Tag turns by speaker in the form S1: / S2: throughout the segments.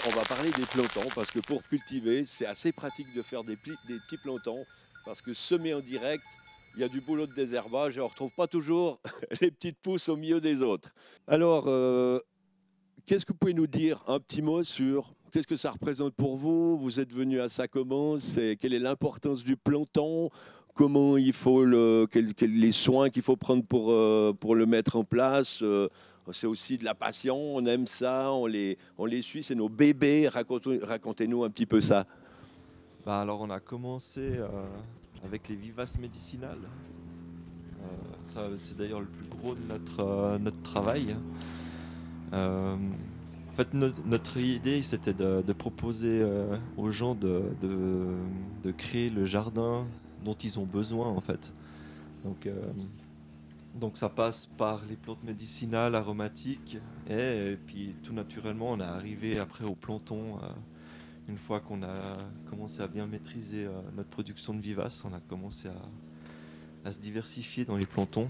S1: on va parler des plantons parce que pour cultiver, c'est assez pratique de faire des petits plantons parce que semer en direct, il y a du boulot de désherbage et on ne retrouve pas toujours les petites pousses au milieu des autres. Alors, qu'est-ce que vous pouvez nous dire un petit mot sur qu'est-ce que ça représente pour vous? Vous êtes venu à ça comment? Quelle est l'importance du planton? Comment il faut les soins qu'il faut prendre pour le mettre en place? C'est aussi de la passion, on aime ça, on les suit, c'est nos bébés. Racontez-nous un petit peu ça.
S2: Alors on a commencé avec les vivaces médicinales. C'est d'ailleurs le plus gros de notre travail. En fait, notre idée, c'était de proposer aux gens de créer le jardin dont ils ont besoin, en fait. Donc ça passe par les plantes médicinales, aromatiques, et puis tout naturellement, on est arrivé après au planton. Une fois qu'on a commencé à bien maîtriser notre production de vivaces, on a commencé à se diversifier dans les plantons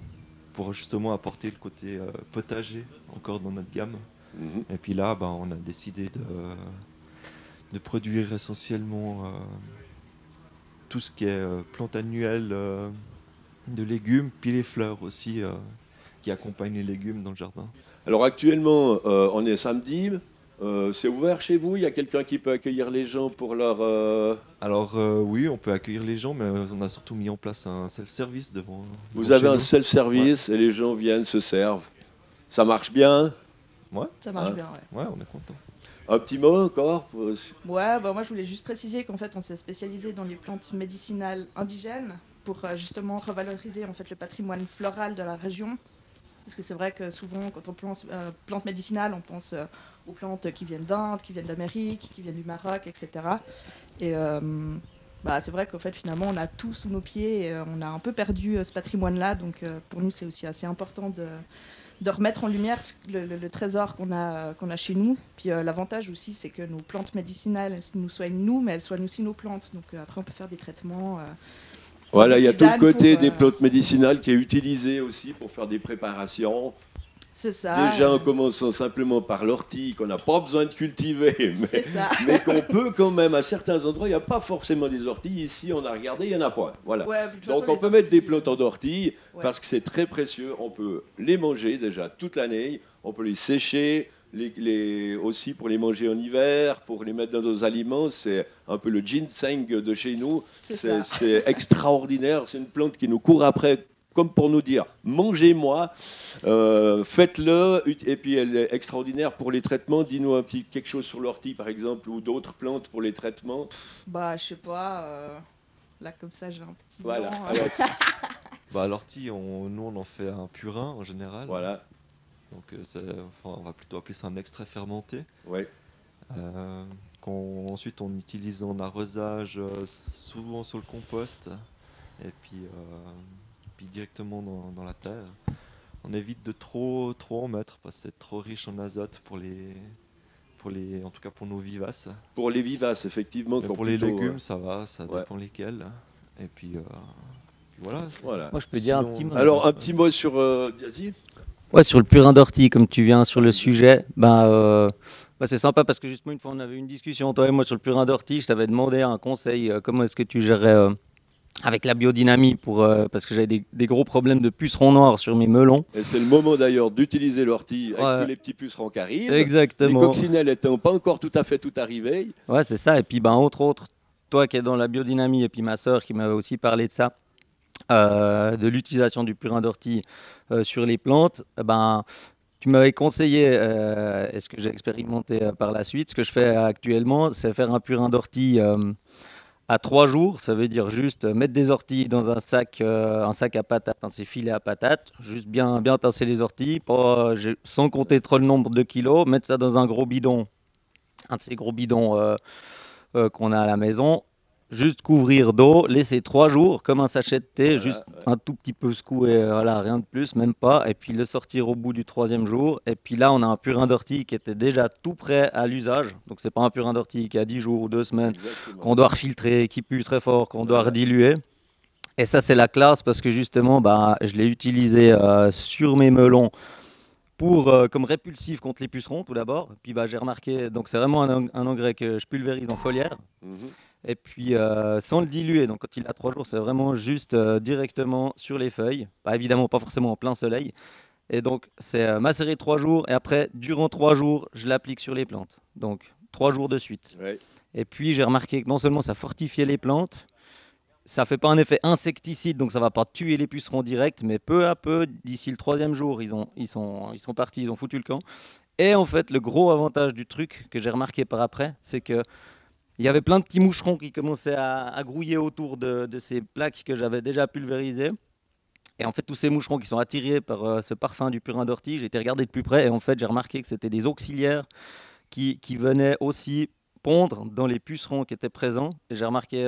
S2: pour justement apporter le côté potager encore dans notre gamme. Et puis là, on a décidé de produire essentiellement tout ce qui est plantes annuelles de légumes, puis les fleurs aussi qui accompagnent les légumes dans le jardin.
S1: Alors actuellement, on est samedi. C'est ouvert chez vous? Il y a quelqu'un qui peut accueillir les gens pour leur...
S2: Alors oui, on peut accueillir les gens, mais on a surtout mis en place un self-service devant.
S1: Vous avez un self-service et les gens viennent, se servent. Ça marche bien?
S2: Ouais.
S3: Ça marche bien, ouais.
S2: Ouais, on est content.
S1: Un petit mot encore
S3: Ouais, moi je voulais juste préciser qu'en fait on s'est spécialisé dans les plantes médicinales indigènes pour justement revaloriser en fait le patrimoine floral de la région. Parce que c'est vrai que souvent quand on pense plantes médicinales, on pense aux plantes qui viennent d'Inde, qui viennent d'Amérique, qui viennent du Maroc, etc. Et c'est vrai qu'en fait finalement on a tout sous nos pieds et on a un peu perdu ce patrimoine-là. Donc pour nous c'est aussi assez important de remettre en lumière le trésor qu'on a chez nous. Puis l'avantage aussi, c'est que nos plantes médicinales nous soignent nous, mais elles soignent aussi nos plantes. Donc après, on peut faire des traitements.
S1: Voilà, il y a tout le côté des plantes médicinales qui est utilisé aussi pour faire des préparations.
S3: C'est ça.
S1: Déjà en commençant simplement par l'ortie, qu'on n'a pas besoin de cultiver, mais qu'on peut quand même, à certains endroits, il n'y a pas forcément des orties. Ici, on a regardé, il n'y en a pas. Voilà.
S3: Ouais,
S1: donc on peut mettre des plantes d'ortie parce que c'est très précieux. On peut les manger déjà toute l'année, on peut les sécher, aussi pour les manger en hiver, pour les mettre dans nos aliments. C'est un peu le ginseng de chez nous. C'est extraordinaire, c'est une plante qui nous court après comme pour nous dire, mangez-moi, faites-le, et puis elle est extraordinaire pour les traitements. Dis-nous quelque chose sur l'ortie, par exemple, ou d'autres plantes pour les traitements.
S3: Je sais pas, là comme ça j'ai un petit
S1: voilà.
S2: L'ortie, nous on en fait un purin en général.
S1: Voilà.
S2: Donc on va plutôt appeler ça un extrait fermenté.
S1: Ouais.
S2: Ensuite on utilise en arrosage, souvent sur le compost, et puis directement dans la terre. On évite de trop en mettre parce que c'est trop riche en azote en tout cas pour nos vivaces.
S1: Pour les vivaces, effectivement.
S2: Pour les légumes, ça va, ça dépend lesquels. Et puis voilà.
S4: Moi, je peux dire un petit mot.
S1: Alors, un petit mot sur Diazy.
S4: Ouais, sur le purin d'ortie, comme tu viens sur le sujet, c'est sympa parce que justement, une fois, on avait une discussion, toi et moi, sur le purin d'ortie. Je t'avais demandé un conseil, comment est-ce que tu gérais avec la biodynamie, parce que j'avais des gros problèmes de pucerons noirs sur mes melons.
S1: Et c'est le moment d'ailleurs d'utiliser l'ortie avec tous les petits pucerons qui arrivent.
S4: Exactement.
S1: Les coccinelles étant pas encore tout arrivées.
S4: Ouais, c'est ça. Et puis, entre autres, toi qui es dans la biodynamie, et puis ma sœur qui m'avait aussi parlé de ça, de l'utilisation du purin d'ortie sur les plantes, tu m'avais conseillé, et ce que j'ai expérimenté par la suite, ce que je fais actuellement, c'est faire un purin d'ortie à 3 jours. Ça veut dire juste mettre des orties dans un sac à patates, c'est filet à patates, juste bien tasser les orties, sans compter trop le nombre de kilos, mettre ça dans un gros bidon, un de ces gros bidons qu'on a à la maison, juste couvrir d'eau, laisser 3 jours comme un sachet de thé, juste un tout petit peu secouer, rien de plus, même pas, et puis le sortir au bout du 3e jour. Et puis là, on a un purin d'ortie qui était déjà tout prêt à l'usage. Donc c'est pas un purin d'ortie qui a 10 jours ou 2 semaines, qu'on doit refiltrer, qui pue très fort, qu'on doit rediluer. Et ça, c'est la classe parce que justement, je l'ai utilisé sur mes melons comme répulsif contre les pucerons tout d'abord. Puis bah, j'ai remarqué, donc c'est vraiment un engrais que je pulvérise en foliaire.
S1: Mhm.
S4: Et puis sans le diluer, donc quand il a 3 jours, c'est vraiment juste directement sur les feuilles. Bah, évidemment, pas forcément en plein soleil. Et donc c'est macéré 3 jours et après, durant 3 jours, je l'applique sur les plantes. Donc 3 jours de suite.
S1: Ouais.
S4: Et puis j'ai remarqué que non seulement ça fortifiait les plantes, ça fait pas un effet insecticide, donc ça va pas tuer les pucerons direct, mais peu à peu, d'ici le 3e jour, ils sont partis, ils ont foutu le camp. Et en fait, le gros avantage du truc que j'ai remarqué par après, c'est que il y avait plein de petits moucherons qui commençaient à grouiller autour de ces plaques que j'avais déjà pulvérisées. Et en fait, tous ces moucherons qui sont attirés par ce parfum du purin d'ortie, j'ai été regarder de plus près et en fait, j'ai remarqué que c'était des auxiliaires qui venaient aussi pondre dans les pucerons qui étaient présents. Et j'ai remarqué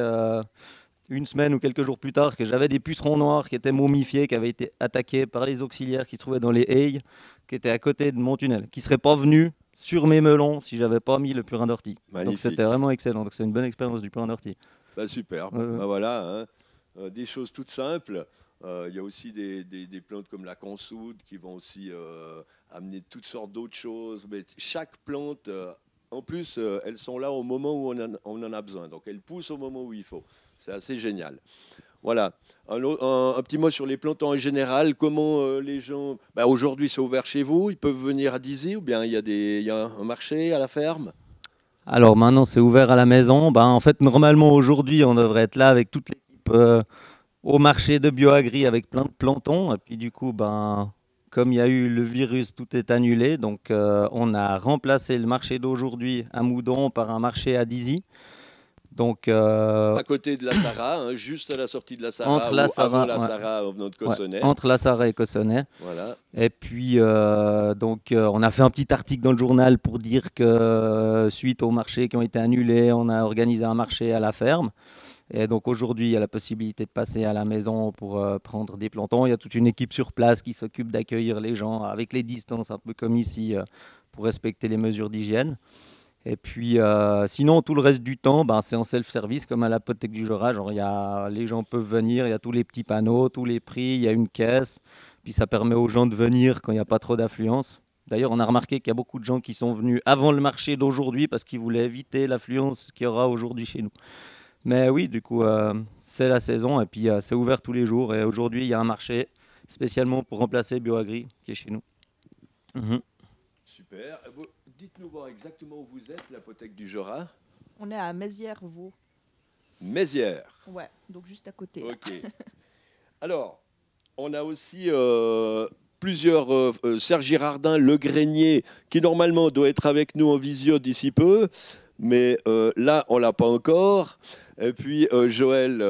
S4: une semaine ou quelques jours plus tard que j'avais des pucerons noirs qui étaient momifiés, qui avaient été attaqués par les auxiliaires qui se trouvaient dans les haies, qui étaient à côté de mon tunnel, qui ne seraient pas venus sur mes melons si j'avais pas mis le purin d'ortie. Donc
S1: Magnifique.
S4: c'était vraiment excellent. Donc c'est une bonne expérience du purin d'ortie.
S1: Bah, super.
S4: Ouais, ouais.
S1: Bah, voilà, hein. Des choses toutes simples. Il y a aussi des plantes comme la consoude qui vont aussi amener toutes sortes d'autres choses. Mais chaque plante, en plus, elles sont là au moment où on en a besoin. Donc elles poussent au moment où il faut. C'est assez génial. Voilà. Un petit mot sur les plantes en général. Comment les gens... Bah, aujourd'hui, c'est ouvert chez vous. Ils peuvent venir à Dizy ou bien il y a un marché à la ferme?
S4: Alors maintenant c'est ouvert à la maison. Ben, en fait normalement aujourd'hui on devrait être là avec toute l'équipe au marché de BioAgri avec plein de plantons. Et puis du coup ben, comme il y a eu le virus tout est annulé. Donc on a remplacé le marché d'aujourd'hui à Moudon par un marché à Dizy. Donc
S1: À côté de la Sarah, hein, juste à la sortie de la Sarah
S4: entre
S1: ou
S4: la
S1: avant
S4: Sarah,
S1: la
S4: ouais,
S1: Sarah en venant de
S4: ouais,
S1: Cossonay.
S4: entre la Sarah et Cossonay.
S1: Voilà.
S4: Et puis, on a fait un petit article dans le journal pour dire que suite aux marchés qui ont été annulés, on a organisé un marché à la ferme. Et donc aujourd'hui, il y a la possibilité de passer à la maison pour prendre des plantons. Il y a toute une équipe sur place qui s'occupe d'accueillir les gens avec les distances, un peu comme ici, pour respecter les mesures d'hygiène. Et puis, sinon, tout le reste du temps, ben, c'est en self-service, comme à l'Apothèque du Jura. Genre, les gens peuvent venir, il y a tous les petits panneaux, tous les prix, il y a une caisse. Puis ça permet aux gens de venir quand il n'y a pas trop d'affluence. D'ailleurs, on a remarqué qu'il y a beaucoup de gens qui sont venus avant le marché d'aujourd'hui parce qu'ils voulaient éviter l'affluence qu'il y aura aujourd'hui chez nous. Mais oui, du coup, c'est la saison et puis c'est ouvert tous les jours. Et aujourd'hui, il y a un marché spécialement pour remplacer BioAgri qui est chez nous. Mhm.
S1: Super. Dites-nous voir exactement où vous êtes, l'Apothèque du Jura.
S3: On est à Mézières-Vaux.
S1: Mézières.
S3: Ouais, donc juste à côté.
S1: Ok. Alors, on a aussi plusieurs... Serge Girardin, le grenier, qui normalement doit être avec nous en visio d'ici peu, mais là, on ne l'a pas encore. Et puis Joël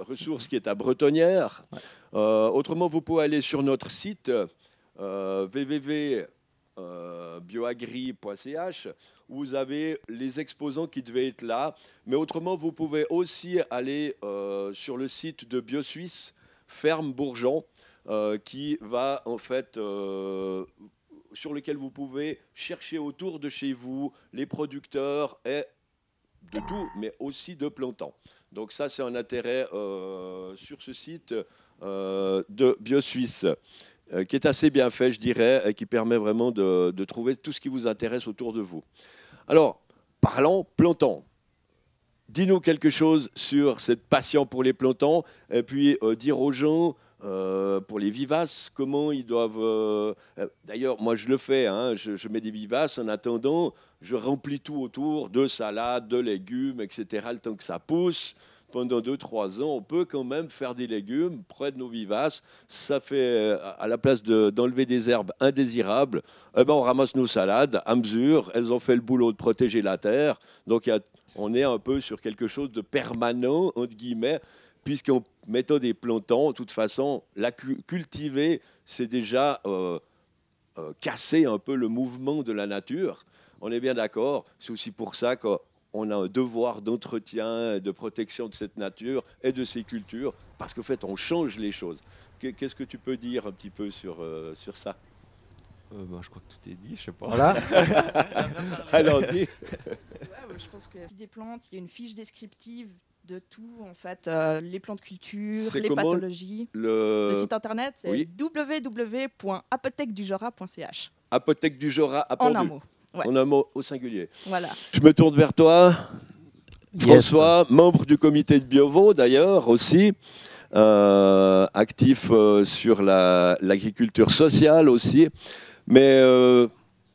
S1: Ressources, qui est à Bretonnière.
S4: Ouais.
S1: Autrement, vous pouvez aller sur notre site www.bioagri.ch où vous avez les exposants qui devaient être là. Mais autrement, vous pouvez aussi aller sur le site de BioSuisse, Ferme Bourgeon, qui va en fait sur lequel vous pouvez chercher autour de chez vous les producteurs et de tout, mais aussi de plantons. Donc ça, c'est un intérêt sur ce site de BioSuisse, qui est assez bien fait, je dirais, et qui permet vraiment de trouver tout ce qui vous intéresse autour de vous. Alors, parlons plantons. Dis-nous quelque chose sur cette passion pour les plantons, et puis dire aux gens, pour les vivaces, comment ils doivent... D'ailleurs, moi, je le fais, hein, je mets des vivaces. En attendant, je remplis tout autour de salades, de légumes, etc. Le temps que ça pousse, pendant 2-3 ans, on peut quand même faire des légumes près de nos vivaces. Ça fait, à la place d'enlever des herbes indésirables, eh ben, on ramasse nos salades à mesure. Elles ont fait le boulot de protéger la terre. Donc, on est un peu sur quelque chose de permanent, entre guillemets, puisqu'en mettant des plantons, de toute façon, la cultiver, c'est déjà casser un peu le mouvement de la nature. On est bien d'accord. C'est aussi pour ça qu'on a un devoir d'entretien, de protection de cette nature et de ces cultures, parce qu'en fait, on change les choses. Qu'est-ce que tu peux dire un petit peu sur ça?
S2: Je crois que tout est dit, je sais pas.
S4: Voilà.
S1: Alors, dis.
S3: Ouais, je pense que des plantes, il y a une fiche descriptive de tout, en fait, les plantes culture,
S1: C'est
S3: les
S1: comment
S3: pathologies. Le site internet, c'est
S1: Oui.
S3: www.apothèquedujura.ch.
S1: Apothèque du Jura à
S3: En un
S1: Pendu.
S3: mot. Ouais.
S1: En un mot au singulier.
S3: Voilà.
S1: Je me tourne vers toi,
S4: Yes.
S1: François, membre du comité de Biovo d'ailleurs aussi, actif sur l'agriculture sociale aussi. Mais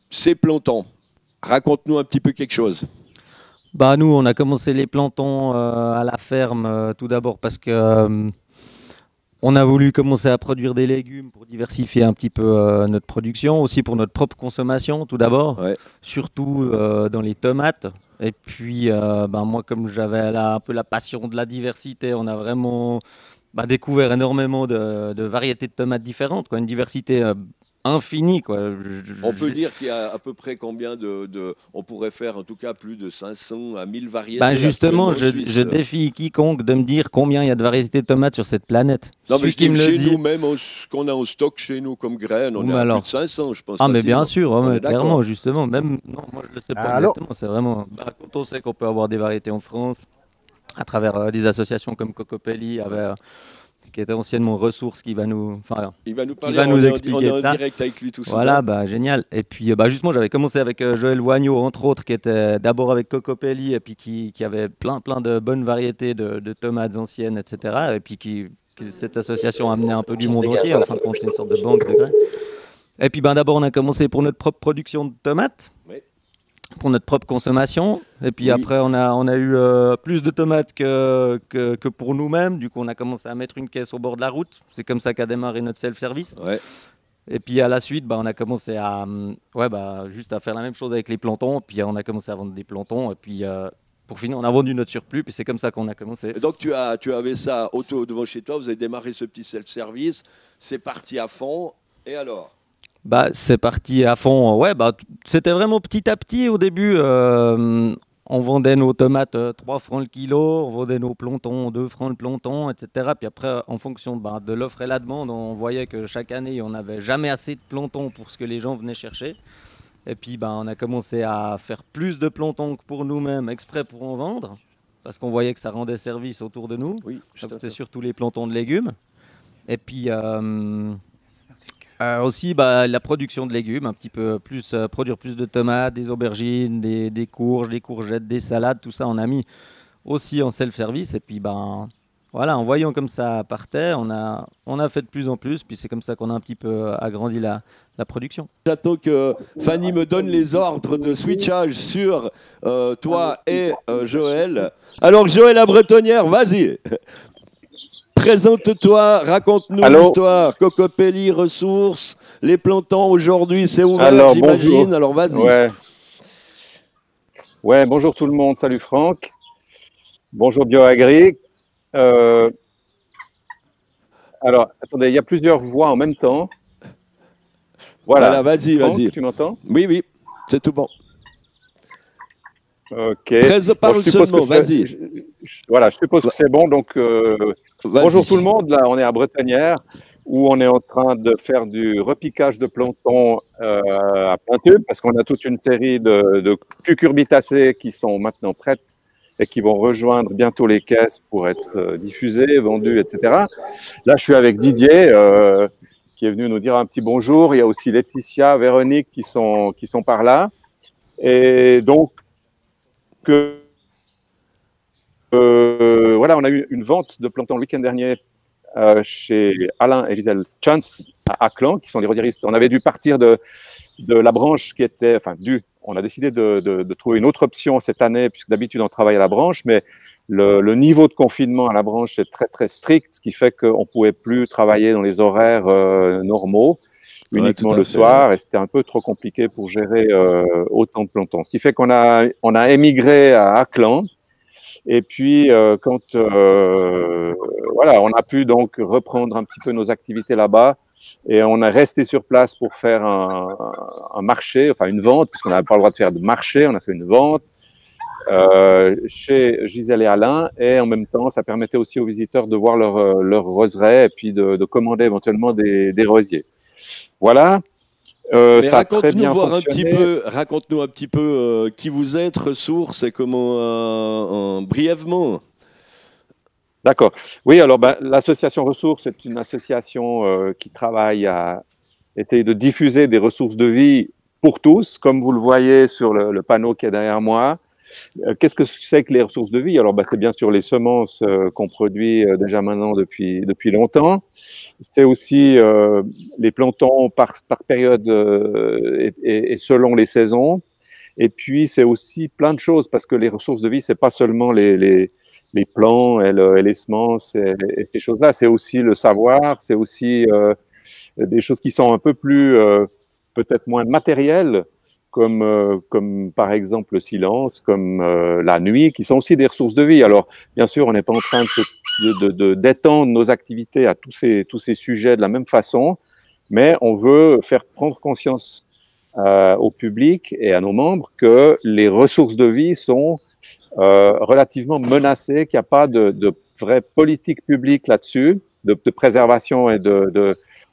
S1: ces plantons, raconte-nous un petit peu quelque chose.
S4: Bah, nous, on a commencé les plantons à la ferme tout d'abord parce que on a voulu commencer à produire des légumes pour diversifier un petit peu notre production, aussi pour notre propre consommation tout d'abord,
S1: Ouais.
S4: surtout dans les tomates. Et puis, ben, moi, comme j'avais un peu la passion de la diversité, on a vraiment découvert énormément de variétés de tomates différentes, quoi, une diversité infinie, quoi.
S1: On peut dire qu'il y a à peu près combien on pourrait faire en tout cas plus de 500 à 1000 variétés.
S4: Ben justement,
S1: actuellement en
S4: je
S1: Suisse.
S4: défie quiconque de me dire combien il y a de variétés de tomates sur cette planète.
S1: Non, mais
S4: Celui
S1: je
S4: qui
S1: dis
S4: me
S1: chez
S4: le dit.
S1: nous, même ce qu'on a en stock chez nous comme graines, on
S4: Mais
S1: est à
S4: alors
S1: plus de 500, je pense.
S4: Ah, mais bien
S1: facilement.
S4: sûr, ouais,
S1: On
S4: mais
S1: est d'accord.
S4: clairement, justement. Même, non, moi je le sais pas
S5: Alors
S4: exactement. C'est vraiment. Quand on sait qu'on peut avoir des variétés en France, à travers des associations comme Cocopelli, qui était anciennement Ressources, qui va nous. Enfin,
S1: Il va nous
S4: qui
S1: parler,
S4: va
S1: on
S4: nous
S1: est
S4: expliquer
S1: en
S4: de ça.
S1: direct avec lui tout
S4: Voilà,
S1: ça.
S4: génial. Et puis, justement, j'avais commencé avec Joël Wagneau, entre autres, qui était d'abord avec Cocopelli, et puis qui avait plein de bonnes variétés de tomates anciennes, etc. Et puis cette association a amené un peu du monde entier. En fin de compte, c'est une sorte de banque de graines. Et puis, d'abord, on a commencé pour notre propre production de tomates.
S1: Oui.
S4: Pour notre propre consommation. Et puis
S1: Oui.
S4: après, on a eu plus de tomates que pour nous-mêmes. Du coup, on a commencé à mettre une caisse au bord de la route. C'est comme ça qu'a démarré notre self-service.
S1: Ouais.
S4: Et puis à la suite, on a commencé à, juste à faire la même chose avec les plantons. Puis on a commencé à vendre des plantons. Et puis pour finir, on a vendu notre surplus. Puis c'est comme ça qu'on a commencé.
S1: Et donc tu avais ça devant chez toi, vous avez démarré ce petit self-service, c'est parti à fond, et alors?
S4: C'est parti à fond. Ouais, c'était vraiment petit à petit au début. On vendait nos tomates 3 francs le kilo, on vendait nos plantons 2 francs le planton, etc. Puis après, en fonction de l'offre et la demande, on voyait que chaque année, on n'avait jamais assez de plantons pour ce que les gens venaient chercher. Et puis, on a commencé à faire plus de plantons que pour nous-mêmes, exprès pour en vendre, parce qu'on voyait que ça rendait service autour de nous.
S1: Oui,
S4: Donc, c'était surtout les plantons de légumes. Et puis... aussi la production de légumes, un petit peu plus, produire plus de tomates, des aubergines, des courges, des courgettes, des salades, tout ça on a mis aussi en self-service. Et puis voilà, en voyant comme ça partait, on a fait de plus en plus, puis c'est comme ça qu'on a un petit peu agrandi la production.
S1: J'attends que Fanny me donne les ordres de switchage sur toi et Joël. Alors Joël la Bretonnière, vas-y. Présente-toi, raconte-nous
S5: Allô
S1: l'histoire. Cocopelli, Ressources, les plantons aujourd'hui, c'est ouvert,
S5: Alors,
S1: j'imagine.
S5: bonjour.
S1: Alors vas-y.
S5: Ouais, bonjour tout le monde. Salut Franck. Bonjour BioAgri. Alors, attendez, il y a plusieurs voix en même temps. Voilà,
S1: vas-y,
S5: Franck,
S1: vas-y.
S5: tu m'entends?
S1: Oui, c'est tout bon.
S5: Ok.
S1: Parle
S5: je suppose
S1: seulement,
S5: que c'est-
S1: vas-y.
S5: Voilà, je suppose que c'est bon. Donc,
S1: Vas-y.
S5: bonjour tout le monde. Là, on est à Bretonnière, où on est en train de faire du repiquage de plantons à plein tube, parce qu'on a toute une série de cucurbitacées qui sont maintenant prêtes et qui vont rejoindre bientôt les caisses pour être diffusées, vendues, etc. Là, je suis avec Didier, qui est venu nous dire un petit bonjour. Il y a aussi Laetitia, Véronique qui sont par là. Et donc, voilà, on a eu une vente de plantons le week-end dernier chez Alain et Gisèle Chance à Aclan, qui sont des rosieristes. On avait dû partir de la branche qui était, on a décidé de trouver une autre option cette année, puisque d'habitude on travaille à la branche, mais le niveau de confinement à la branche est très très strict, ce qui fait qu'on ne pouvait plus travailler dans les horaires normaux, uniquement
S1: tout à
S5: le
S1: fait,
S5: soir, et c'était un peu trop compliqué pour gérer autant de plantons. Ce qui fait qu'on a émigré à Aclan. Et puis, voilà, on a pu donc reprendre un petit peu nos activités là-bas, et on est resté sur place pour faire un marché, enfin une vente, puisqu'on n'avait pas le droit de faire de marché. On a fait une vente chez Gisèle et Alain, et en même temps, ça permettait aussi aux visiteurs de voir leur roseraie et puis de commander éventuellement des rosiers. Voilà.
S1: Mais
S5: Ça a très bien fonctionné.
S1: Raconte-nous un petit peu qui vous êtes, Ressources, et comment, brièvement.
S5: D'accord. Oui, alors l'association Ressources est une association qui travaille à essayer de diffuser des ressources de vie pour tous, comme vous le voyez sur le panneau qui est derrière moi. Qu'est-ce que c'est que les ressources de vie? Alors, c'est bien sûr les semences qu'on produit déjà maintenant depuis longtemps. C'est aussi les plantons par période et selon les saisons. Et puis, c'est aussi plein de choses, parce que les ressources de vie, c'est pas seulement les plants et les semences et ces choses-là, c'est aussi le savoir, c'est aussi des choses qui sont un peu plus, peut-être moins matérielles, comme par exemple le silence, comme la nuit, qui sont aussi des ressources de vie. Alors, bien sûr, on n'est pas en train d'étendre nos activités à tous ces sujets de la même façon, mais on veut faire prendre conscience au public et à nos membres que les ressources de vie sont relativement menacées, qu'il n'y a pas de vraie politique publique là-dessus, de préservation et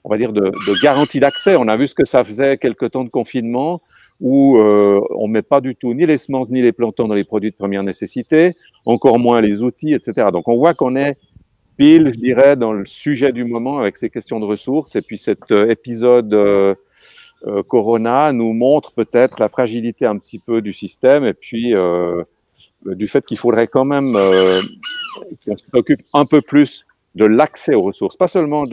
S5: on va dire de garantie d'accès. On a vu ce que ça faisait quelques temps de confinement, où on ne met pas du tout ni les semences ni les plantons dans les produits de première nécessité, encore moins les outils, etc. Donc on voit qu'on est pile, je dirais, dans le sujet du moment avec ces questions de ressources. Et puis cet épisode Corona nous montre peut-être la fragilité un petit peu du système, et puis du fait qu'il faudrait quand même qu'on se préoccupe un peu plus de l'accès aux ressources, pas seulement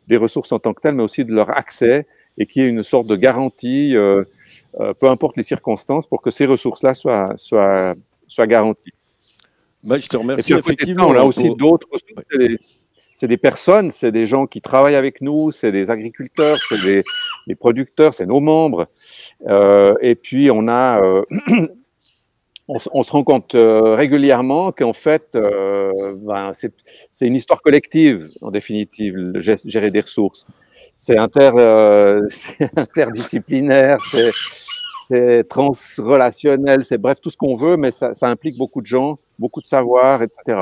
S5: des ressources en tant que telles, mais aussi de leur accès, et qu'il y ait une sorte de garantie, peu importe les circonstances, pour que ces ressources-là soient garanties.
S1: Je te remercie.
S5: Et puis, effectivement, on a aussi d'autres ressources. C'est des personnes, c'est des gens qui travaillent avec nous, c'est des agriculteurs, c'est des producteurs, c'est nos membres. Et puis, on se rend compte régulièrement qu'en fait, c'est une histoire collective, en définitive, gérer des ressources. C'est interdisciplinaire, c'est transrelationnel, c'est bref, tout ce qu'on veut, mais ça implique beaucoup de gens, beaucoup de savoir, etc.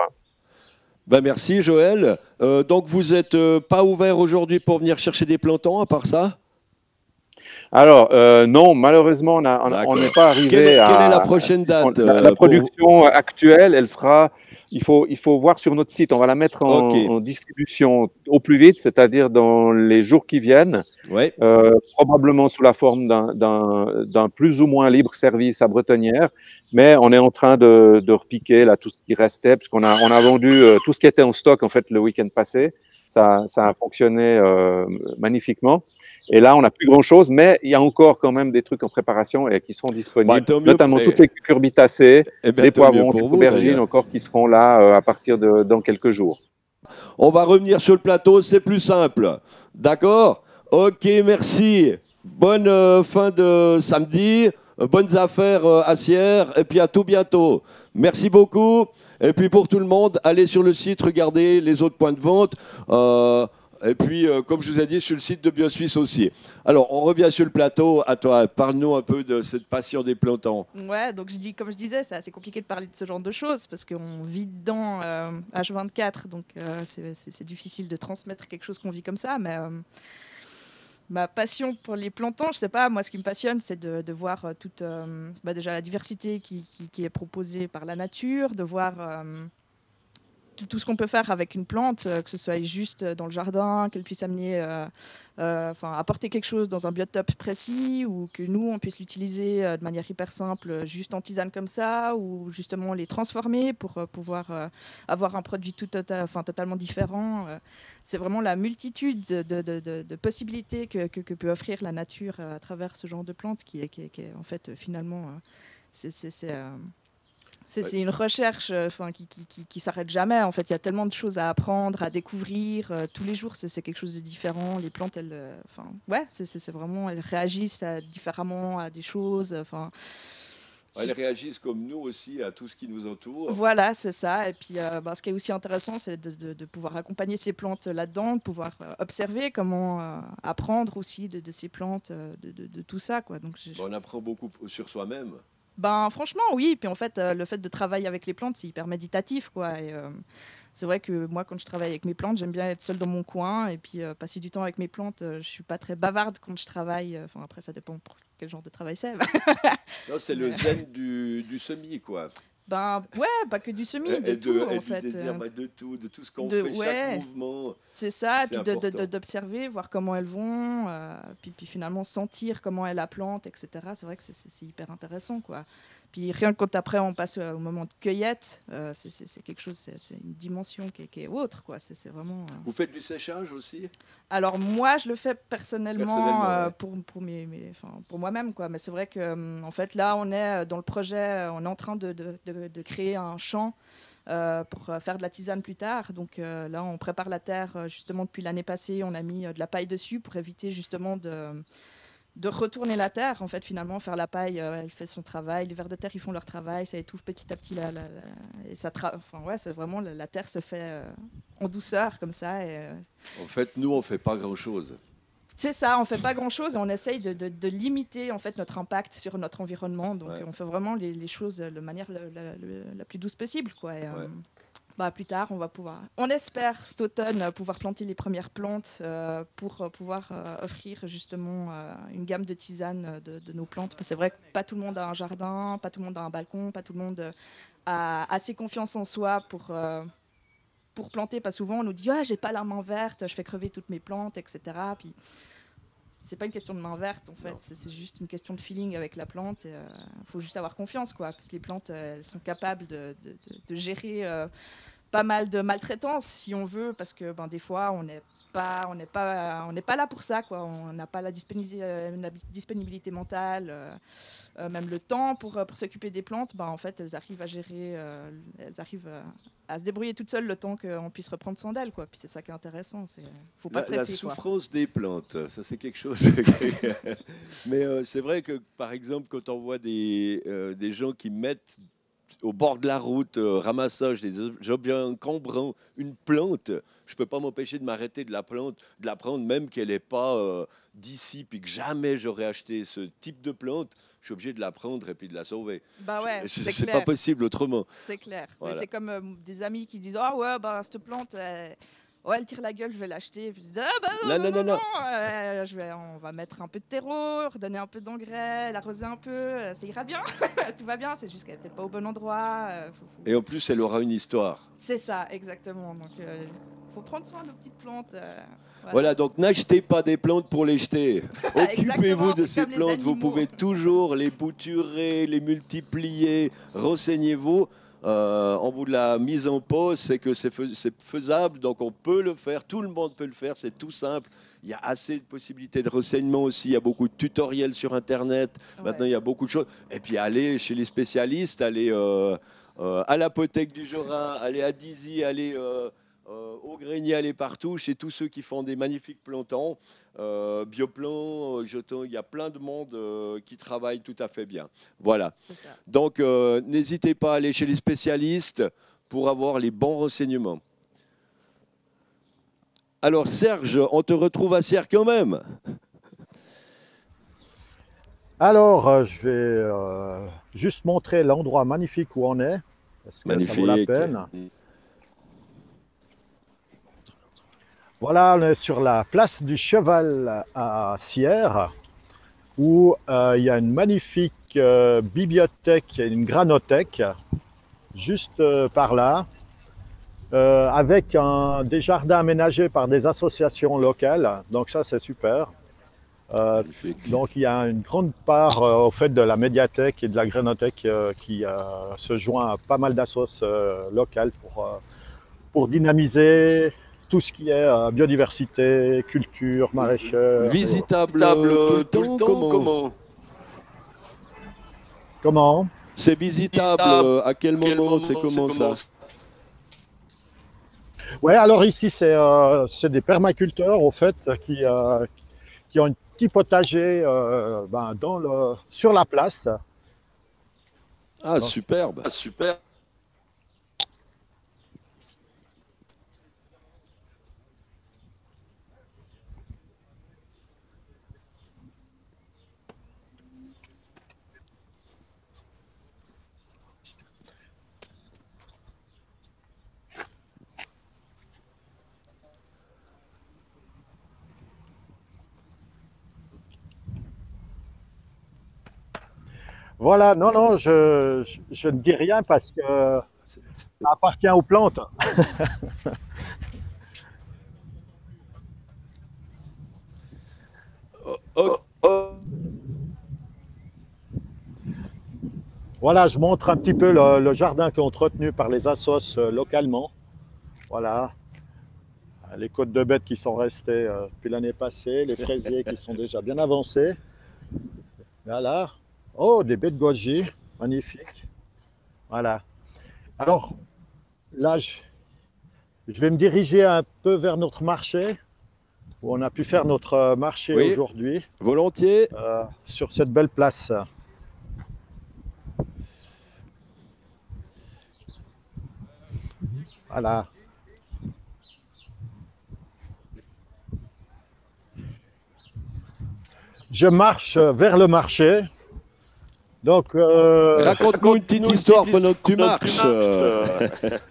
S1: Merci Joël. Donc vous n'êtes pas ouvert aujourd'hui pour venir chercher des plantons, à part ça?
S5: Alors, non, malheureusement, on n'est pas arrivé
S1: quelle est la prochaine date?
S5: La production actuelle, elle sera... Il faut voir sur notre site, on va la mettre en distribution au plus vite, c'est-à-dire dans les jours qui viennent,
S1: ouais.
S5: Probablement sous la forme d'un plus ou moins libre service à Bretonnière, mais on est en train de repiquer là, tout ce qui restait, parce qu'on a vendu tout ce qui était en stock en fait, le week-end passé. Ça a fonctionné magnifiquement. Et là, on n'a plus grand-chose, mais il y a encore quand même des trucs en préparation et qui seront disponibles, notamment toutes les cucurbitacées, les poivrons, les aubergines encore qui seront là à partir dans quelques jours.
S1: On va revenir sur le plateau, c'est plus simple. D'accord? Ok, merci. Bonne fin de samedi, bonnes affaires à Sierre, et puis à tout bientôt. Merci beaucoup. Et puis pour tout le monde, allez sur le site, regardez les autres points de vente. Et puis, comme je vous ai dit, sur le site de BioSuisse aussi. Alors, on revient sur le plateau. À toi, parle-nous un peu de cette passion des plantons.
S3: Ouais, donc comme je disais, c'est assez compliqué de parler de ce genre de choses parce qu'on vit dedans H24, donc c'est difficile de transmettre quelque chose qu'on vit comme ça. Mais ma passion pour les plantons, je sais pas, moi, ce qui me passionne, c'est de voir toute déjà la diversité qui est proposée par la nature, de voir tout ce qu'on peut faire avec une plante, que ce soit juste dans le jardin, qu'elle puisse amener, apporter quelque chose dans un biotope précis, ou que nous, on puisse l'utiliser de manière hyper simple, juste en tisane comme ça, ou justement les transformer pour pouvoir avoir un produit totalement différent. C'est vraiment la multitude de possibilités que peut offrir la nature à travers ce genre de plantes qui est en fait, finalement, c'est une recherche qui s'arrête jamais. En fait, il y a tellement de choses à apprendre, à découvrir. Tous les jours, c'est quelque chose de différent. Les plantes, c'est vraiment, elles réagissent différemment à des choses.
S1: Elles réagissent comme nous aussi à tout ce qui nous entoure.
S3: Voilà, c'est ça. Et puis, ce qui est aussi intéressant, c'est de pouvoir accompagner ces plantes là-dedans, de pouvoir observer comment apprendre aussi de ces plantes, de tout ça, quoi. Donc,
S1: on apprend beaucoup sur soi-même.
S3: Franchement, oui. Puis en fait, le fait de travailler avec les plantes, c'est hyper méditatif, quoi. Et c'est vrai que moi, quand je travaille avec mes plantes, j'aime bien être seule dans mon coin et puis passer du temps avec mes plantes. Je suis pas très bavarde quand je travaille. Après, ça dépend pour quel genre de travail c'est.
S1: Non, c'est le zen du semis, quoi.
S3: Ben ouais, pas que du semis, de tout en
S1: du
S3: fait.
S1: désir, de tout ce qu'on
S3: de-
S1: fait,
S3: ouais.
S1: chaque mouvement.
S3: C'est ça, et
S1: C'est
S3: puis
S1: important.
S3: d'observer, voir comment elles vont, puis finalement sentir comment est la plante, etc. C'est vrai que c'est hyper intéressant, quoi. Puis rien que quand après on passe au moment de cueillette, c'est quelque chose, c'est une dimension qui est autre, quoi. C'est vraiment.
S1: Vous faites du séchage aussi?
S3: Alors moi, je le fais personnellement,
S1: Personnellement, ouais.
S3: pour moi-même, quoi. Mais c'est vrai que en fait là, on est dans le projet, on est en train de créer un champ pour faire de la tisane plus tard. Donc là, on prépare la terre justement depuis l'année passée. On a mis de la paille dessus pour éviter justement de retourner la terre. En fait, finalement, faire la paille, elle fait son travail. Les vers de terre, ils font leur travail. Ça étouffe petit à petit. Et ça c'est vraiment la terre se fait en douceur comme ça. Et,
S1: En fait, nous, on fait pas grand-chose.
S3: c'est ça, on fait pas grand-chose et on essaye de limiter en fait notre impact sur notre environnement. Donc
S1: Ouais.
S3: on fait vraiment les choses de manière la plus douce possible, quoi. Et, plus tard, on espère cet automne pouvoir planter les premières plantes pour pouvoir offrir justement une gamme de tisanes de nos plantes. Parce que c'est vrai que pas tout le monde a un jardin, pas tout le monde a un balcon, pas tout le monde a assez confiance en soi pour planter. Pas souvent, on nous dit j'ai pas la main verte, je fais crever toutes mes plantes, etc. Puis c'est pas une question de main verte en fait, c'est juste une question de feeling avec la plante. Il faut juste avoir confiance, quoi, parce que les plantes elles sont capables de gérer pas mal de maltraitance si on veut, parce que des fois on n'est pas là pour ça, quoi. On n'a pas la disponibilité mentale, même le temps pour s'occuper des plantes. En fait, elles arrivent à gérer, elles arrivent à se débrouiller toutes seules le temps qu'on puisse reprendre soin d'elles, quoi. Puis c'est ça qui est intéressant. Faut pas
S1: La
S3: stresser, quoi.
S1: souffrance des plantes, ça c'est quelque chose. Mais c'est vrai que, par exemple, quand on voit des gens qui mettent au bord de la route, ramassage des objets encombrants, une plante, je ne peux pas m'empêcher de m'arrêter de la prendre, même qu'elle n'est pas d'ici, puis que jamais j'aurais acheté ce type de plante. Je suis obligé de la prendre et puis de la sauver.
S3: Ouais,
S1: C'est pas possible autrement.
S3: C'est clair.
S1: Voilà.
S3: Mais c'est comme des amis qui disent cette plante, elle tire la gueule, je vais l'acheter. Puis je dis, non. On va mettre un peu de terreau, redonner un peu d'engrais, l'arroser un peu, ça ira bien. Tout va bien, c'est juste qu'elle n'est peut-être pas au bon endroit.
S1: Et en plus, elle aura une histoire.
S3: C'est ça, exactement. Donc, faut prendre soin de nos petites plantes.
S1: Voilà, donc n'achetez pas des plantes pour les jeter. Occupez-vous de ces plantes. Vous pouvez toujours les bouturer, les multiplier. Renseignez-vous. En bout de la mise en pause, c'est que c'est faisable, donc on peut le faire, tout le monde peut le faire, c'est tout simple. Il y a assez de possibilités de renseignement aussi, il y a beaucoup de tutoriels sur Internet, maintenant il y a beaucoup de choses. Et puis allez chez les spécialistes, allez à l'apothèque du Jorin, allez à Dizy, allez au grenier, allez partout, chez tous ceux qui font des magnifiques plantons. Bioplan, il y a plein de monde qui travaille tout à fait bien. Voilà. Donc, n'hésitez pas à aller chez les spécialistes pour avoir les bons renseignements. Alors, Serge, on te retrouve à Sierre quand même.
S6: Alors, je vais juste montrer l'endroit magnifique où on est, parce que magnifique. Ça vaut la peine. Voilà, on est sur la place du Cheval à Sierre, où il y a une magnifique bibliothèque et une granothèque, juste par là, avec des jardins aménagés par des associations locales. Donc ça, c'est super. Donc il y a une grande part au fait de la médiathèque et de la granothèque qui se joint à pas mal d'assos locales pour dynamiser tout ce qui est biodiversité, culture, maraîchère.
S1: Visitable tout le temps,
S6: comment
S1: c'est visitable à quel moment, c'est comment ça?
S6: Ouais, alors ici, c'est des permaculteurs, au fait, qui ont un petit potager sur la place.
S1: Ah, donc, superbe. Ah, super.
S6: Voilà, non, non, je ne dis rien parce que ça appartient aux plantes.
S1: Oh,
S6: Voilà, je montre un petit peu le jardin qui est entretenu par les assos localement. Voilà, les côtes de bêtes qui sont restées depuis l'année passée, les fraisiers qui sont déjà bien avancés. Voilà. Oh, des baies de goji, magnifiques. Voilà. Alors, là, je vais me diriger un peu vers notre marché, où on a pu faire notre marché
S1: oui,
S6: aujourd'hui,
S1: volontiers.
S6: sur cette belle place. Voilà. Je marche vers le marché. Donc,
S1: Raconte-nous une petite histoire pendant que tu marches.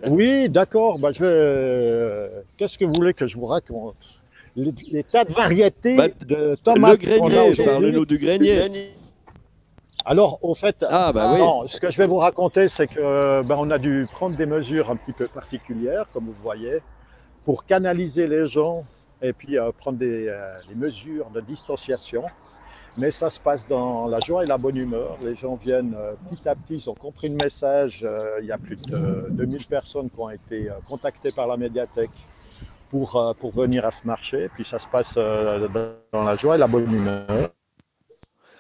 S6: oui, d'accord. Bah, qu'est-ce que vous voulez que je vous raconte? Les tas de variétés
S1: Bah,
S6: de tomates
S1: Le
S6: qu'on a
S1: grenier,
S6: aujourd'hui.
S1: parle-nous du grenier.
S6: Alors, au fait,
S1: Ah, bah oui.
S6: non, ce que je vais vous raconter, c'est que on a dû prendre des mesures un petit peu particulières, comme vous voyez, pour canaliser les gens et puis prendre des mesures de distanciation. Mais ça se passe dans la joie et la bonne humeur. Les gens viennent petit à petit, ils ont compris le message. Il y a plus de 2000 personnes qui ont été contactées par la médiathèque pour venir à ce marché. Puis ça se passe dans la joie et la bonne humeur.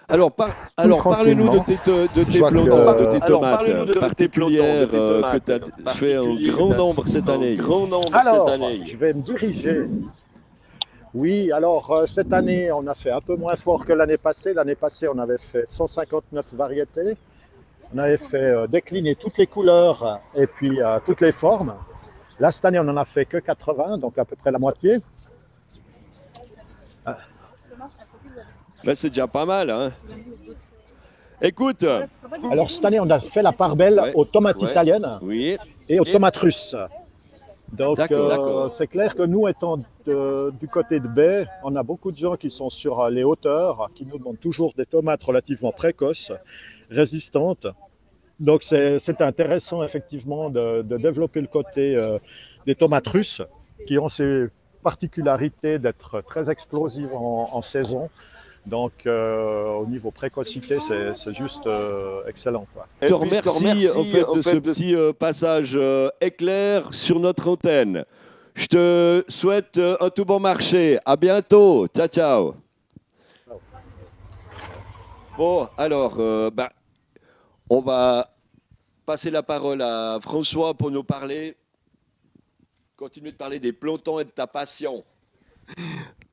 S1: Alors, parle-nous de tes plantons, de tes tomates particulières que tu as fait en grand nombre cette année.
S6: Alors, je vais me diriger. Oui, alors cette année, on a fait un peu moins fort que l'année passée. L'année passée, on avait fait 159 variétés. On avait fait décliner toutes les couleurs et puis toutes les formes. Là, cette année, on n'en a fait que 80, donc à peu près la moitié.
S1: Là, c'est déjà pas mal. Hein. Écoute.
S6: Alors, cette année, on a fait la part belle aux tomates italiennes et aux tomates russes. Donc, c'est clair que nous, étant du côté de baie, on a beaucoup de gens qui sont sur les hauteurs, qui nous demandent toujours des tomates relativement précoces, résistantes. Donc, c'est intéressant, effectivement, de développer le côté des tomates russes, qui ont ces particularités d'être très explosives en saison. Donc, au niveau précocité, c'est juste excellent, quoi.
S1: Je te remercie en fait de ce petit passage éclair sur notre antenne. Je te souhaite un tout bon marché. À bientôt. Ciao, ciao. Bon, alors, on va passer la parole à François pour nous continuer de parler des plantons et de ta passion.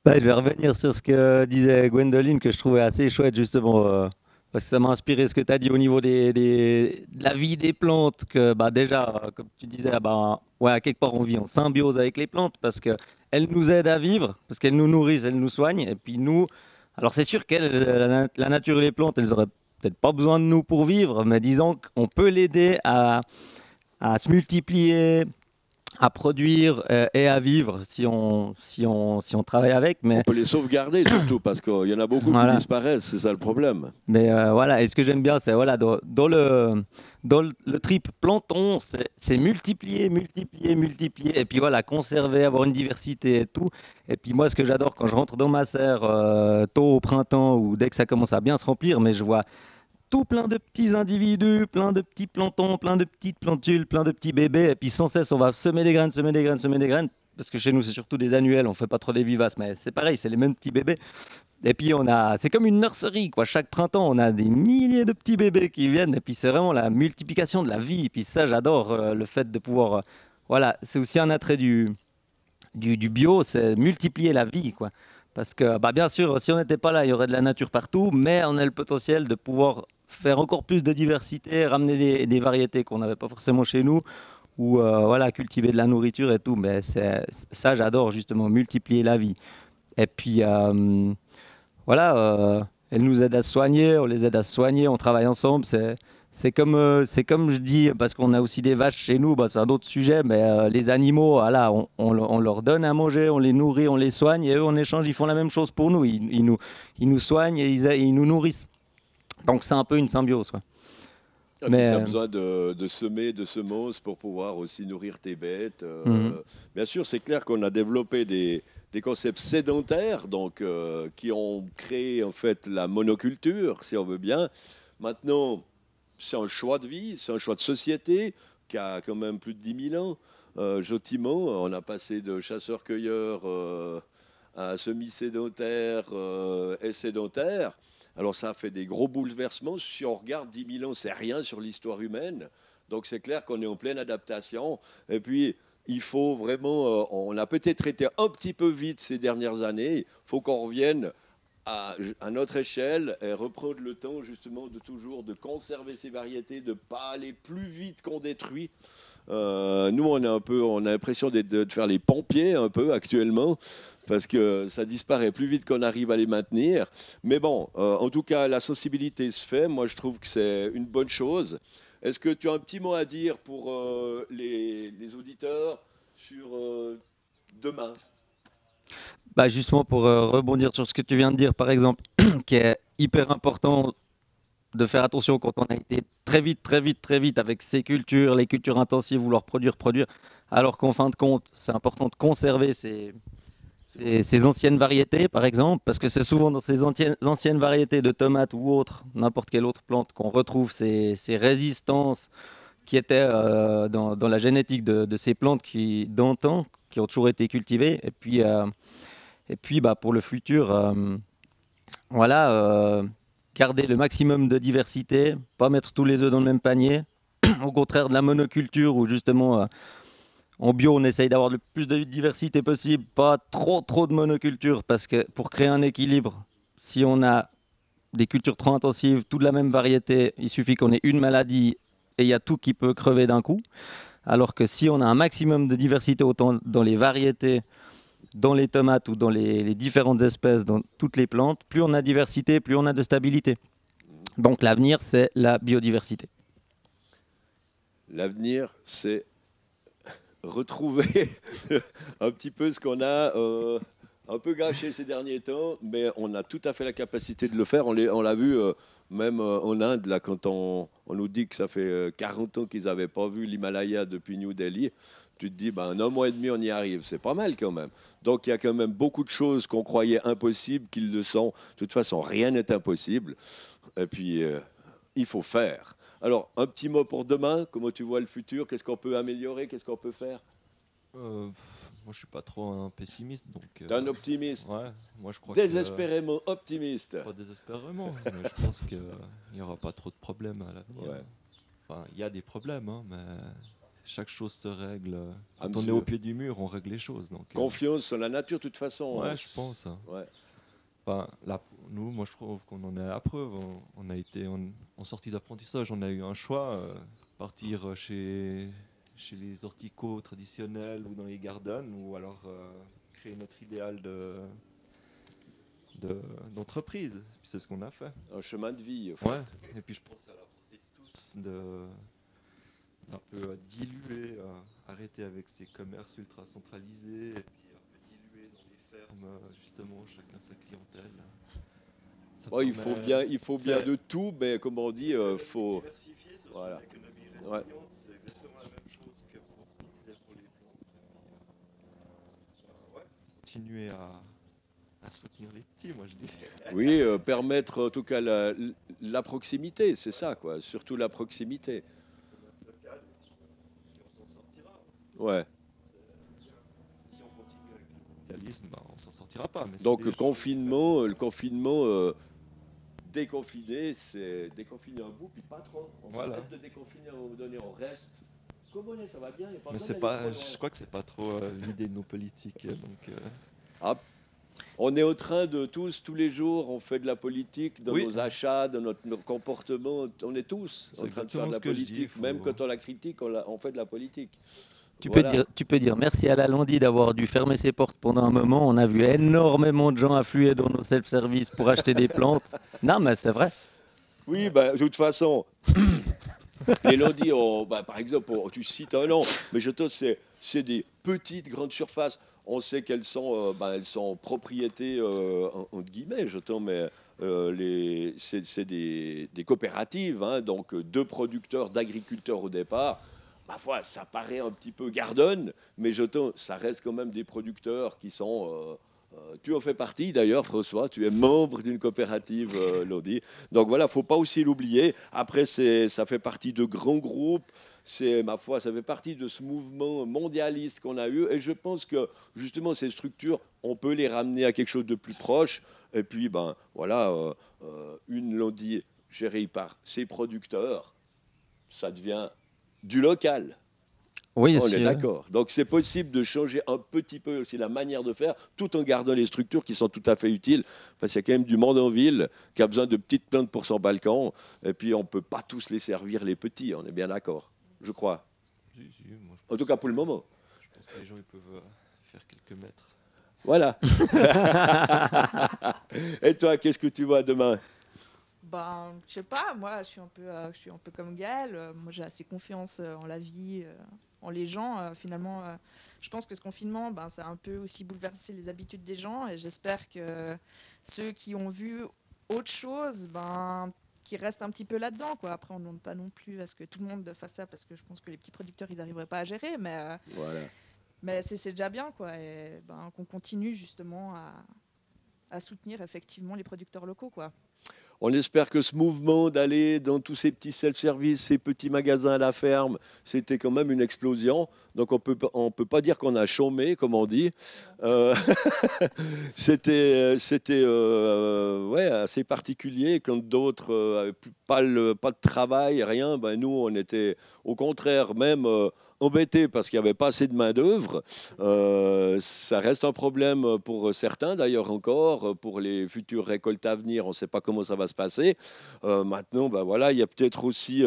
S4: Je vais revenir sur ce que disait Gwendoline, que je trouvais assez chouette, justement, parce que ça m'a inspiré ce que tu as dit au niveau de la vie des plantes, que déjà, comme tu disais, à quelque part, on vit en symbiose avec les plantes, parce qu'elles nous aident à vivre, parce qu'elles nous nourrissent, elles nous soignent, et puis nous, alors c'est sûr que la nature et les plantes, elles auraient peut-être pas besoin de nous pour vivre, mais disons qu'on peut l'aider à se multiplier, à produire et à vivre si on travaille avec. Mais
S1: on peut les sauvegarder surtout parce qu'il y en a beaucoup qui disparaissent, c'est ça le problème.
S4: Mais voilà, et ce que j'aime bien, c'est dans le trip planton, c'est multiplier, et puis voilà, conserver, avoir une diversité et tout. Et puis moi, ce que j'adore quand je rentre dans ma serre tôt au printemps ou dès que ça commence à bien se remplir, mais je vois tout plein de petits individus, plein de petits plantons, plein de petites plantules, plein de petits bébés. Et puis sans cesse, on va semer des graines. Parce que chez nous, c'est surtout des annuels, on ne fait pas trop des vivaces. Mais c'est pareil, c'est les mêmes petits bébés. Et puis c'est comme une nurserie, quoi. Chaque printemps, on a des milliers de petits bébés qui viennent. Et puis c'est vraiment la multiplication de la vie. Et puis ça, j'adore le fait de pouvoir... voilà, c'est aussi un attrait du bio, c'est multiplier la vie, quoi. Parce que, bien sûr, si on n'était pas là, il y aurait de la nature partout, mais on a le potentiel de pouvoir faire encore plus de diversité, ramener des variétés qu'on n'avait pas forcément chez nous, ou cultiver de la nourriture et tout. Mais ça, j'adore justement, multiplier la vie. Et puis, elles nous aident à se soigner, on les aide à se soigner, on travaille ensemble. C'est comme je dis, parce qu'on a aussi des vaches chez nous, c'est un autre sujet, mais les animaux, voilà, on leur donne à manger, on les nourrit, on les soigne, et eux, en échange, ils font la même chose pour nous. Ils nous soignent et ils nous nourrissent. Donc c'est un peu une symbiose, quoi.
S1: Tu
S4: Mais
S1: as besoin de semer de semences pour pouvoir aussi nourrir tes bêtes.
S4: Mhm.
S1: Bien sûr, c'est clair qu'on a développé des concepts sédentaires donc, qui ont créé en fait la monoculture, si on veut bien. Maintenant, c'est un choix de vie, c'est un choix de société qui a quand même plus de 10 000 ans. Gentiment, on a passé de chasseurs-cueilleurs à semi-sédentaire et sédentaire. Alors ça a fait des gros bouleversements. Si on regarde 10 000 ans, c'est rien sur l'histoire humaine. Donc c'est clair qu'on est en pleine adaptation. Et puis, il faut vraiment... on a peut-être été un petit peu vite ces dernières années. Il faut qu'on revienne à notre échelle et reprendre le temps justement de toujours de conserver ces variétés, de ne pas aller plus vite qu'on détruit. Nous, on a l'impression de faire les pompiers un peu actuellement, parce que ça disparaît plus vite qu'on arrive à les maintenir. Mais bon, en tout cas, la sensibilité se fait. Moi, je trouve que c'est une bonne chose. Est-ce que tu as un petit mot à dire pour les auditeurs sur demain?
S4: Bah justement, pour rebondir sur ce que tu viens de dire, par exemple, qui est hyper important de faire attention quand on a été très vite, très vite, très vite avec ces cultures, les cultures intensives, vouloir produire, produire, alors qu'en fin de compte, c'est important de conserver ces anciennes variétés, par exemple, parce que c'est souvent dans ces anciennes variétés de tomates ou autres, n'importe quelle autre plante, qu'on retrouve ces résistances qui étaient dans la génétique de ces plantes d'antan, qui ont toujours été cultivées. Et puis bah, pour le futur, voilà, garder le maximum de diversité, pas mettre tous les œufs dans le même panier. Au contraire de la monoculture, où justement, en bio, on essaye d'avoir le plus de diversité possible, pas trop de monoculture, parce que pour créer un équilibre, si on a des cultures trop intensives, toutes de la même variété, il suffit qu'on ait une maladie et il y a tout qui peut crever d'un coup. Alors que si on a un maximum de diversité, autant dans les variétés, dans les tomates ou dans les différentes espèces, dans toutes les plantes, plus on a de diversité, plus on a de stabilité. Donc l'avenir, c'est la biodiversité.
S1: L'avenir, c'est retrouver un petit peu ce qu'on a un peu gâché ces derniers temps, mais on a tout à fait la capacité de le faire. On l'a vu même en Inde, là, quand on nous dit que ça fait 40 ans qu'ils n'avaient pas vu l'Himalaya depuis New Delhi. Tu te dis, ben, en 1 mois et demi, on y arrive. C'est pas mal quand même. Donc il y a quand même beaucoup de choses qu'on croyait impossibles qu'ils le sont. De toute façon, rien n'est impossible. Et puis, il faut faire. Alors, un petit mot pour demain. Comment tu vois le futur? Qu'est-ce qu'on peut améliorer? Qu'est-ce qu'on peut faire?
S2: Moi, je suis pas trop un pessimiste, donc.
S1: T'es un optimiste.
S2: Ouais, moi je crois
S1: Désespérément optimiste.
S2: Pas désespérément, mais je pense qu'il n'y aura pas trop de problèmes à l'avenir.
S1: Ouais.
S2: Enfin, il y a des problèmes, hein, mais chaque chose se règle.
S1: À
S2: Quand on est
S1: mesure.
S2: au pied du mur, on règle les choses. Donc,
S1: Confiance en la nature, de toute façon.
S2: ouais,
S1: hein.
S2: je pense. Hein.
S1: Ouais.
S2: Enfin, là, nous, moi, je trouve qu'on en est à la preuve. On a été en sortie d'apprentissage, on a eu un choix, partir chez les horticots traditionnels ou dans les gardens, ou alors créer notre idéal d'entreprise. C'est ce qu'on a fait.
S1: Un chemin de vie. Au
S2: Ouais.
S1: fait.
S2: Et puis je pense à la portée de tous d'un peu diluer, arrêter avec ces commerces ultra centralisés, et puis un peu diluer dans les fermes, justement, chacun sa clientèle. Ça
S1: Ouais,
S2: permet-
S1: il faut bien
S2: c'est-
S1: de tout, mais comme on dit, faut.
S2: diversifier, c'est aussi
S1: Voilà.
S2: une économie
S1: Ouais.
S2: résiliente, c'est exactement la même chose que pour ce qu'il disait pour les plantes. Et puis, ouais, continuer à soutenir les petits, moi je dis.
S1: Oui, permettre en tout cas la proximité, c'est ça, quoi. Surtout la proximité.
S2: Commerce local, et on s'en sortira.
S1: Ouais.
S2: Si on continue avec le mondialisme, bah, on s'en sortira pas. Mais si
S1: Donc
S2: les
S1: le
S2: gens-
S1: confinement, déconfiner, c'est déconfiner un bout, puis pas trop. On
S2: Voilà.
S1: arrête de déconfiner à un moment donné, on reste. Comme on est, ça va bien. Y a pas
S2: Mais
S1: besoin
S2: c'est
S1: d'aller
S2: pas,
S1: trop loin.
S2: je crois que c'est pas trop l'idée de nos politiques. Donc,
S1: On est en train de tous les jours, on fait de la politique dans
S2: Oui.
S1: nos achats, dans nos comportements. On est tous
S2: C'est
S1: en train de faire
S2: exactement
S1: de la
S2: ce que je dis,
S1: politique.
S2: faut-
S1: Même quand on la critique, on fait de la politique.
S4: Tu
S1: Voilà.
S4: peux dire merci à la Landi d'avoir dû fermer ses portes pendant un moment. On a vu énormément de gens affluer dans nos self-service pour acheter des plantes. Non, mais c'est vrai.
S1: Oui, bah, de toute façon, les lundis, par exemple, tu cites un nom, mais je te c'est des petites grandes surfaces. On sait qu'elles sont, elles sont propriétés, entre guillemets, mais c'est des coopératives, hein, donc 2 producteurs, d'agriculteurs au départ. Ma foi, ça paraît un petit peu Gardone, mais ça reste quand même des producteurs qui sont... tu en fais partie d'ailleurs, François, tu es membre d'une coopérative, Lodi. Donc voilà, il ne faut pas aussi l'oublier. Après, ça fait partie de grands groupes. Ma foi, ça fait partie de ce mouvement mondialiste qu'on a eu. Et je pense que justement, ces structures, on peut les ramener à quelque chose de plus proche. Et puis, ben voilà, une Lodi gérée par ses producteurs, ça devient du local.
S4: Oui,
S1: On est d'accord. Donc c'est possible de changer un petit peu aussi la manière de faire, tout en gardant les structures qui sont tout à fait utiles. Parce qu'il y a quand même du monde en ville qui a besoin de petites plantes pour son balcon. Et puis on ne peut pas tous les servir, les petits. On est bien d'accord, je crois.
S2: Si, moi,
S1: En tout cas pour le moment.
S2: Je pense que les gens ils peuvent faire quelques mètres.
S1: Voilà. Et toi, qu'est-ce que tu vois demain?
S3: Ben, je sais pas, moi je suis un peu comme Gaël. Moi j'ai assez confiance en la vie, en les gens. Finalement, je pense que ce confinement, ben, ça a un peu aussi bouleversé les habitudes des gens. Et j'espère que ceux qui ont vu autre chose, ben, qui restent un petit peu là-dedans, quoi. Après, on ne demande pas non plus à ce que tout le monde fasse ça, parce que je pense que les petits producteurs, ils n'arriveraient pas à gérer.
S1: Voilà.
S3: Mais c'est déjà bien, quoi. Et ben, qu'on continue justement à soutenir effectivement les producteurs locaux, quoi.
S1: On espère que ce mouvement d'aller dans tous ces petits self-service, ces petits magasins à la ferme, c'était quand même une explosion. Donc on peut pas dire qu'on a chômé, comme on dit. C'était ouais, assez particulier. Quand d'autres n'avaient pas de travail, rien, ben nous, on était au contraire même embêtés parce qu'il n'y avait pas assez de main-d'œuvre. Ça reste un problème pour certains, d'ailleurs encore. Pour les futures récoltes à venir, on ne sait pas comment ça va se passer. Maintenant, ben voilà, il y a peut-être aussi...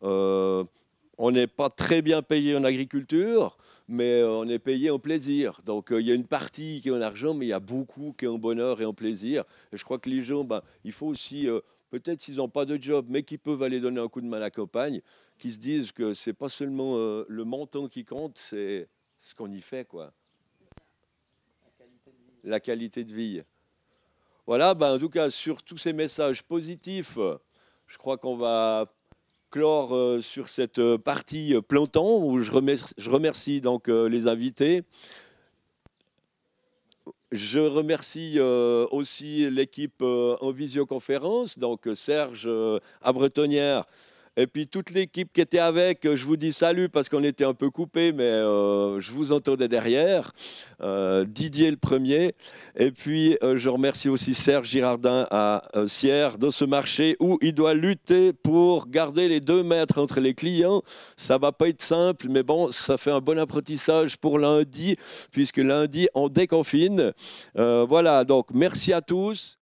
S1: on n'est pas très bien payé en agriculture, mais on est payé en plaisir. Donc il y a une partie qui est en argent, mais il y a beaucoup qui est en bonheur et en plaisir. Et je crois que les gens, ben, il faut aussi, peut-être s'ils n'ont pas de job, mais qui peuvent aller donner un coup de main à la campagne, qui se disent que c'est pas seulement le montant qui compte, c'est ce qu'on y fait, quoi. La qualité de vie. Voilà, ben, en tout cas, sur tous ces messages positifs, je crois qu'on va clore sur cette partie planton où je remercie donc les invités. Je remercie aussi l'équipe en visioconférence, donc Serge à Bretonnière, et puis toute l'équipe qui était avec. Je vous dis salut parce qu'on était un peu coupés, mais je vous entendais derrière. Didier le premier. Et puis je remercie aussi Serge Girardin à Sierre dans ce marché où il doit lutter pour garder les 2 mètres entre les clients. Ça va pas être simple, mais bon, ça fait un bon apprentissage pour lundi, puisque lundi on déconfine. Voilà, donc merci à tous.